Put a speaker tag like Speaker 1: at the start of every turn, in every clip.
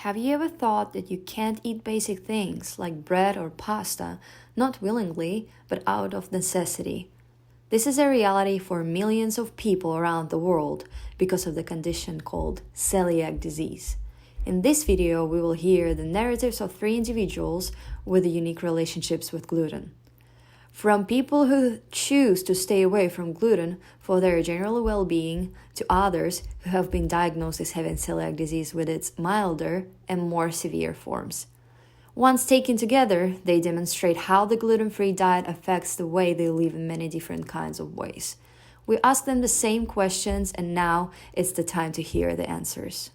Speaker 1: Have you ever thought that you can't eat basic things like bread or pasta, not willingly, but out of necessity? This is a reality for millions of people around the world because of the condition called celiac disease. In this video, we will hear the narratives of 3 individuals with unique relationships with gluten. From people who choose to stay away from gluten for their general well-being to others who have been diagnosed as having celiac disease with its milder and more severe forms. Once taken together, they demonstrate how the gluten-free diet affects the way they live in many different kinds of ways. We ask them the same questions, and now it's the time to hear the answers.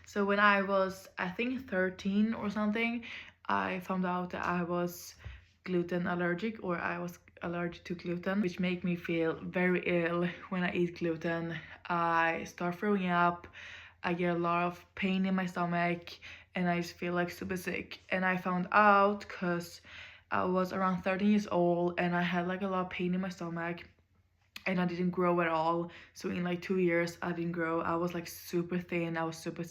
Speaker 2: So when I was, I think 13 or something, I found out that I was gluten allergic, or I was allergic to gluten, which made me feel very ill. When I eat gluten, I start throwing up, I get a lot of pain in my stomach, and I just feel like super sick. And I found out because I was around 13 years old and I had like a lot of pain in my stomach and I didn't grow at all. So in like 2 years I didn't grow. I was like super thin. I was super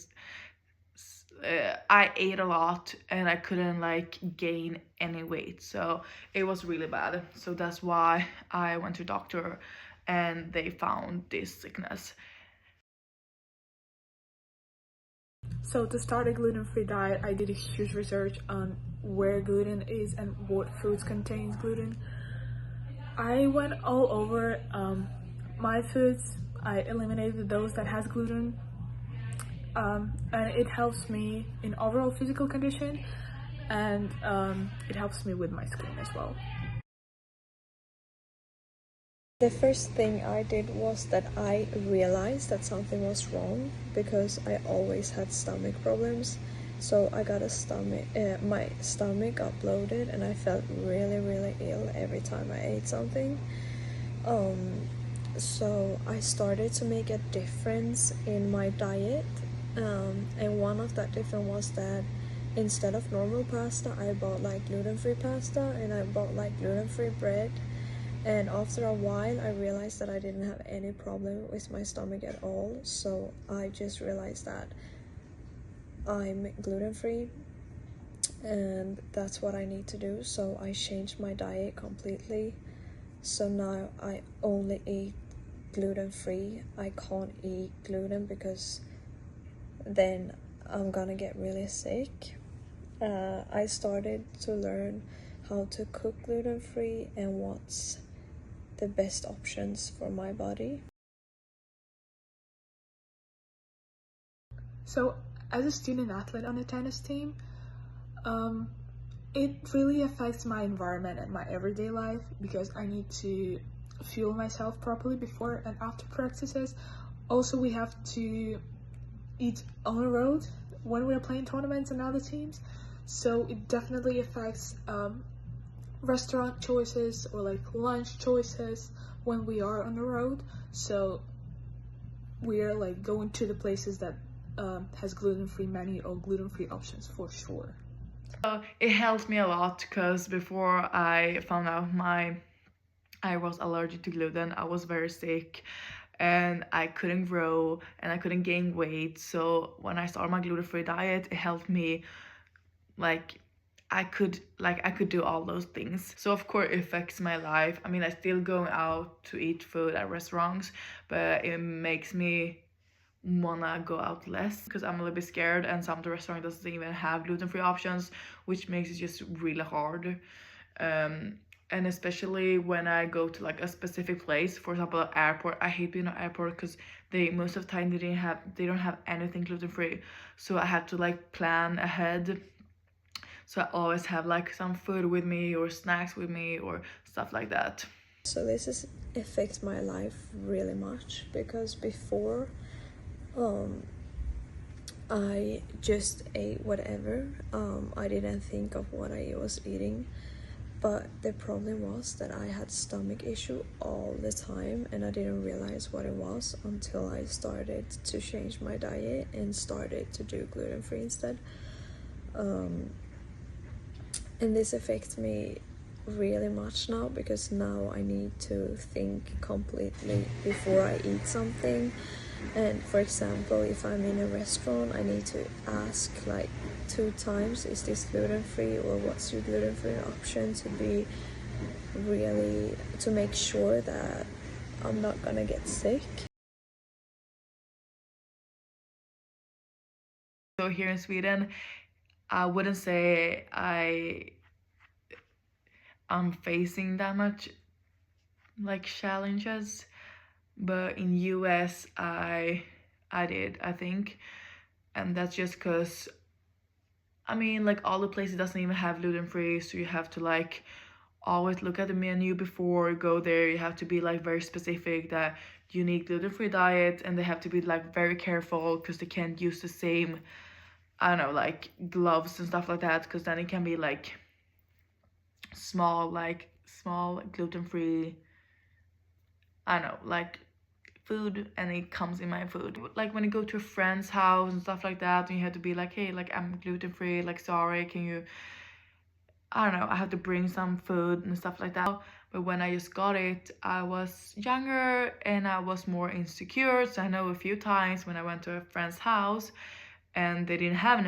Speaker 2: I ate a lot and I couldn't like gain any weight, so it was really bad. So that's why I went to doctor and they found this sickness.
Speaker 3: So to start a gluten-free diet, I did a huge research on where gluten is and what foods contains gluten. I went all over my foods. I eliminated those that has gluten, and it helps me in overall physical condition, and it helps me with my skin as well.
Speaker 4: The first thing I did was that I realized that something was wrong because I always had stomach problems. So I got my stomach uploaded and I felt really ill every time I ate something. So I started to make a difference in my diet, and one of that difference was that instead of normal pasta, I bought like gluten-free pasta and I bought like gluten-free bread. And after a while I realized that I didn't have any problem with my stomach at all, so I just realized that I'm gluten-free and that's what I need to do. So I changed my diet completely, so now I only eat gluten-free. I can't eat gluten because then I'm gonna get really sick. I started to learn how to cook gluten-free and what's the best options for my body.
Speaker 3: So as a student athlete on a tennis team, it really affects my environment and my everyday life because I need to fuel myself properly before and after practices. Also, we have to eat on the road when we're playing tournaments and other teams, so it definitely affects restaurant choices or like lunch choices when we are on the road. So we're like going to the places that has gluten-free menu or gluten-free options for sure.
Speaker 2: It helped me a lot because before I found out I was allergic to gluten, I was very sick and I couldn't grow and I couldn't gain weight. So when I started my gluten-free diet, it helped me like I could do all those things. So of course it affects my life. I mean, I still go out to eat food at restaurants, but it makes me wanna go out less because I'm a little bit scared, and some of the restaurant doesn't even have gluten-free options, which makes it just really hard. And especially when I go to like a specific place, for example, airport. I hate being at airport because they most of the time they don't have anything gluten-free, so I have to like plan ahead. So I always have like some food with me or snacks with me or stuff like that.
Speaker 4: So this affects my life really much because before I just ate whatever. I didn't think of what I was eating, but the problem was that I had stomach issue all the time and I didn't realize what it was until I started to change my diet and started to do gluten-free instead. And this affects me really much now, because now I need to think completely before I eat something. And for example, if I'm in a restaurant, I need to ask like 2 times, is this gluten-free, or what's your gluten-free option, to make sure that I'm not gonna get sick.
Speaker 2: So here in Sweden, I wouldn't say I'm facing that much like challenges, but in US I did, I think. And that's just because I mean, like, all the places doesn't even have gluten-free, so you have to like always look at the menu before you go there. You have to be like very specific that you need gluten-free diet, and they have to be like very careful because they can't use the same, I don't know, like gloves and stuff like that, because then it can be like small gluten-free, I don't know, like food, and it comes in my food. Like when you go to a friend's house and stuff like that, and you have to be like, hey, like I'm gluten-free, like sorry, can you, I don't know, I have to bring some food and stuff like that. But when I just got it, I was younger and I was more insecure. So I know a few times when I went to a friend's house and they didn't have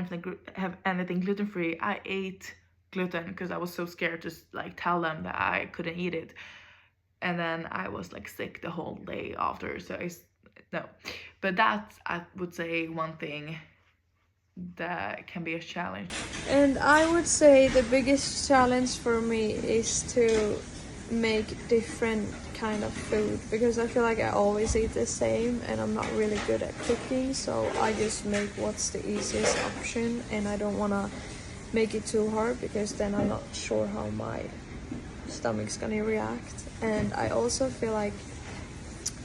Speaker 2: anything gluten-free, I ate gluten because I was so scared to like tell them that I couldn't eat it. And then I was like sick the whole day after. So no, but that's, I would say, one thing that can be a challenge.
Speaker 4: And I would say the biggest challenge for me is to make different kind of food, because I feel like I always eat the same and I'm not really good at cooking, so I just make what's the easiest option, and I don't want to make it too hard because then I'm not sure how my stomach's gonna react. And I also feel like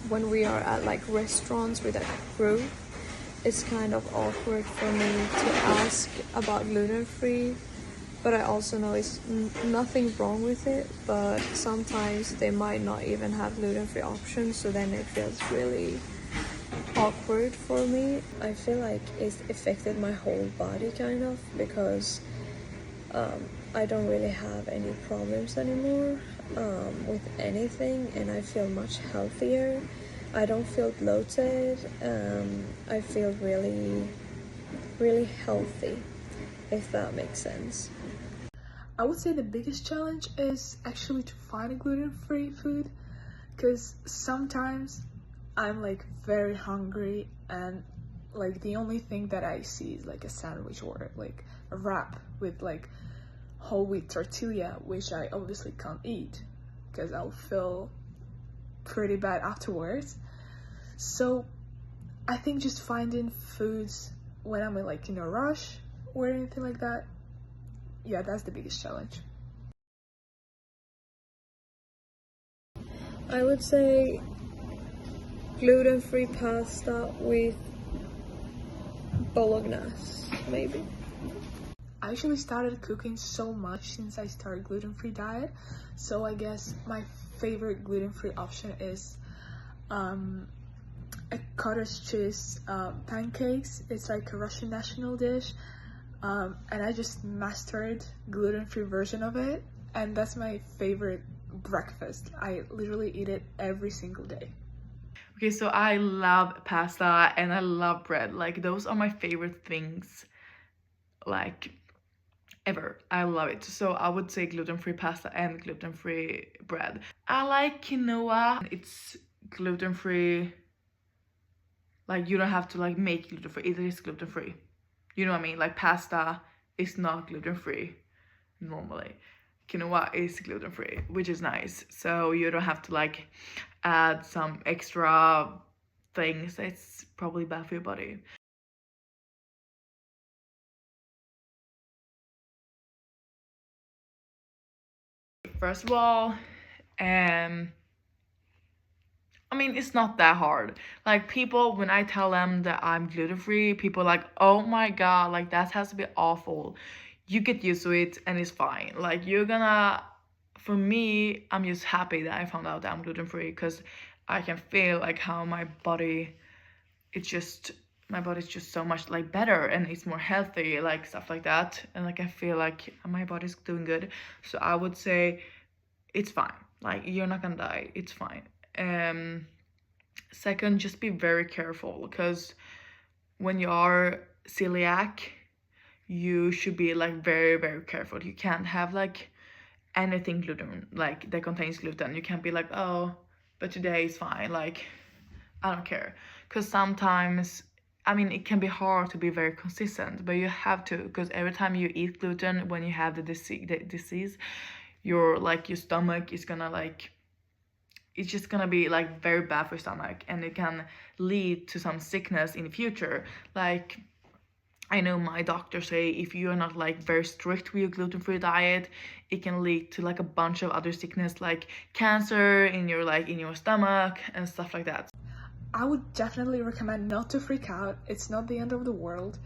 Speaker 4: when we are at like restaurants with a group, it's kind of awkward for me to ask about gluten-free, but I also know it's nothing wrong with it, but sometimes they might not even have gluten-free options, so then it feels really awkward for me. I feel like it's affected my whole body kind of, because I don't really have any problems anymore with anything, and I feel much healthier. I don't feel bloated. I feel really, really healthy, if that makes sense.
Speaker 3: I would say the biggest challenge is actually to find a gluten-free food, because sometimes I'm like very hungry and like the only thing that I see is like a sandwich or like a wrap with like whole wheat tortilla, which I obviously can't eat because I'll feel pretty bad afterwards. So I think just finding foods when I'm like in a rush or anything like that, yeah, that's the biggest challenge.
Speaker 4: I would say gluten-free pasta with bolognese, maybe.
Speaker 3: I actually started cooking so much since I started gluten-free diet, so I guess my favorite gluten-free option is a cottage cheese pancakes. It's like a Russian national dish, and I just mastered gluten-free version of it, and that's my favorite breakfast. I literally eat it every single day.
Speaker 2: Okay, so I love pasta and I love bread. Like, those are my favorite things, like, ever. I love it. So I would say gluten-free pasta and gluten-free bread. I like quinoa. It's gluten-free. Like, you don't have to like make gluten-free. It is gluten-free. You know what I mean? Like, pasta is not gluten-free normally. Quinoa is gluten-free, which is nice. So you don't have to like add some extra things. It's probably bad for your body. First of all, I mean, it's not that hard. Like, people, when I tell them that I'm gluten-free, people are like, oh my god, like that has to be awful. You get used to it and it's fine. Like, for me, I'm just happy that I found out that I'm gluten-free, because I can feel like how my body's just so much like better and it's more healthy, like stuff like that. And like I feel like my body's doing good. So I would say it's fine. Like, you're not gonna die. It's fine. Second, just be very careful, because when you are celiac, you should be like very, very careful. You can't have like anything gluten, like that contains gluten. You can't be like, oh, but today is fine. Like, I don't care. Because sometimes, I mean, it can be hard to be very consistent, but you have to, because every time you eat gluten, when you have the disease, your stomach is gonna like, it's just gonna be like very bad for your stomach, and it can lead to some sickness in the future. Like, I know my doctor say if you are not like very strict with your gluten-free diet, it can lead to like a bunch of other sickness, like cancer in your stomach and stuff like that.
Speaker 3: I would definitely recommend not to freak out. It's not the end of the world.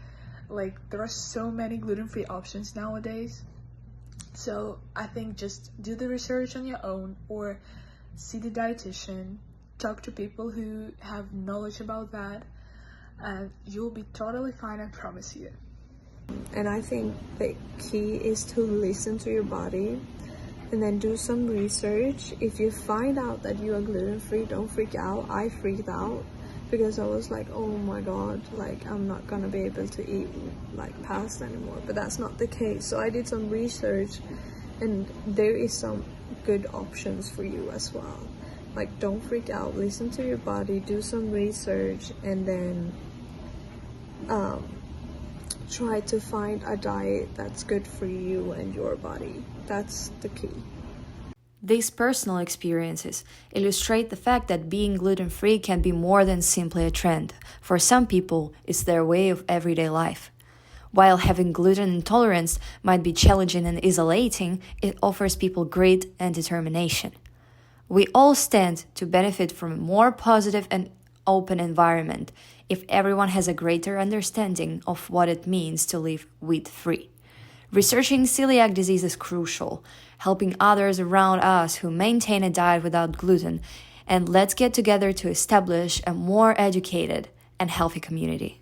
Speaker 3: Like, there are so many gluten-free options nowadays. So I think just do the research on your own, or see the dietitian, talk to people who have knowledge about that, and you'll be totally fine, I promise you.
Speaker 4: And I think the key is to listen to your body and then do some research. If you find out that you are gluten-free, don't freak out. I freaked out because I was like, oh my god, like I'm not gonna be able to eat like pasta anymore, but that's not the case. So I did some research, and there is some good options for you as well. Like, don't freak out, listen to your body, do some research, and then try to find a diet that's good for you and your body. That's the key.
Speaker 1: These personal experiences illustrate the fact that being gluten-free can be more than simply a trend. For some people, it's their way of everyday life. While having gluten intolerance might be challenging and isolating, it offers people grit and determination. We all stand to benefit from a more positive and open environment if everyone has a greater understanding of what it means to live wheat-free. Researching celiac disease is crucial, helping others around us who maintain a diet without gluten, and let's get together to establish a more educated and healthy community.